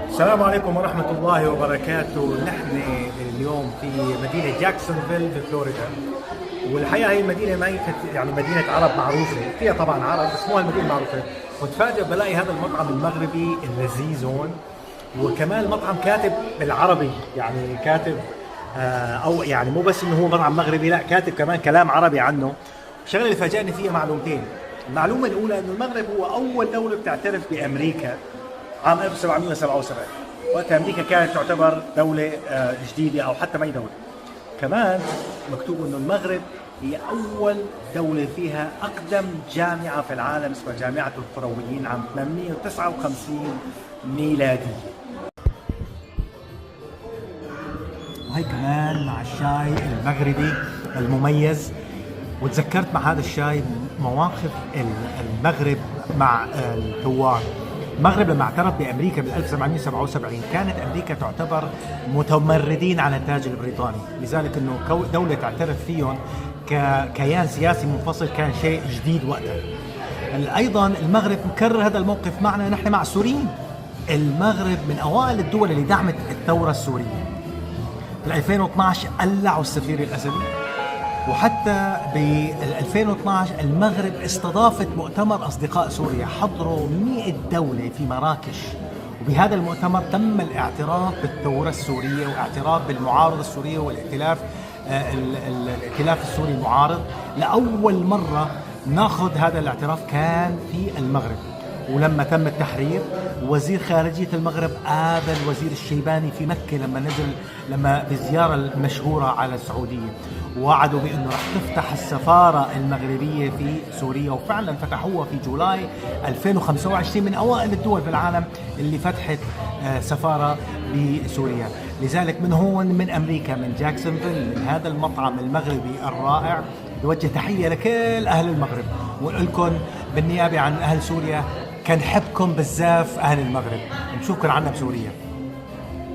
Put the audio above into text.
السلام عليكم ورحمة الله وبركاته. نحن اليوم في مدينة جاكسونفيل في فلوريدا، والحقيقة هي المدينة ما هي يعني مدينة عرب معروفة، فيها طبعا عرب بس مو هالمدينة معروفة. وتفاجئ بلاقي هذا المطعم المغربي اللذيذ هون، وكمان المطعم كاتب بالعربي، يعني كاتب او يعني مو بس انه هو مطعم مغربي، لا كاتب كمان كلام عربي عنه. الشغله اللي فاجأني فيها معلومتين. المعلومه الاولى انه المغرب هو اول دوله بتعترف بامريكا عام 1777، وقت امريكا كانت تعتبر دوله جديده او حتى ما هي دوله. كمان مكتوب انه المغرب هي اول دوله فيها اقدم جامعه في العالم اسمها جامعه القرويين عام 859 ميلاديه. وهي كمان مع الشاي المغربي المميز. وتذكرت مع هذا الشاي مواقف المغرب مع الثوار. المغرب لما اعترف بامريكا بال 1777 كانت امريكا تعتبر متمردين على التاج البريطاني، لذلك انه دوله تعترف فيهم ككيان سياسي منفصل كان شيء جديد وقتها. ايضا المغرب مكرر هذا الموقف معنا نحن مع السوريين. المغرب من اوائل الدول اللي دعمت الثوره السوريه. في 2012 قلعوا السفير الاسدي، وحتى ب 2012 المغرب استضافت مؤتمر أصدقاء سوريا، حضروا 100 دولة في مراكش، وبهذا المؤتمر تم الاعتراف بالثورة السورية واعتراف بالمعارضة السورية والائتلاف الائتلاف السوري المعارض. لأول مرة ناخذ هذا الاعتراف كان في المغرب. ولما تم التحرير وزير خارجية المغرب قابل وزير الشيباني في مكة لما بالزيارة المشهورة على السعودية، ووعدوا بأنه رح تفتح السفارة المغربية في سوريا، وفعلا فتحوها في جولاي 2025، من أوائل الدول في العالم اللي فتحت سفارة بسوريا. لذلك من هون من أمريكا من جاكسونفيل من هذا المطعم المغربي الرائع بوجه تحية لكل أهل المغرب، ونقول لكم بالنيابة عن أهل سوريا كنحبكم بزاف أهل المغرب، نشوفكم عنا بسوريا.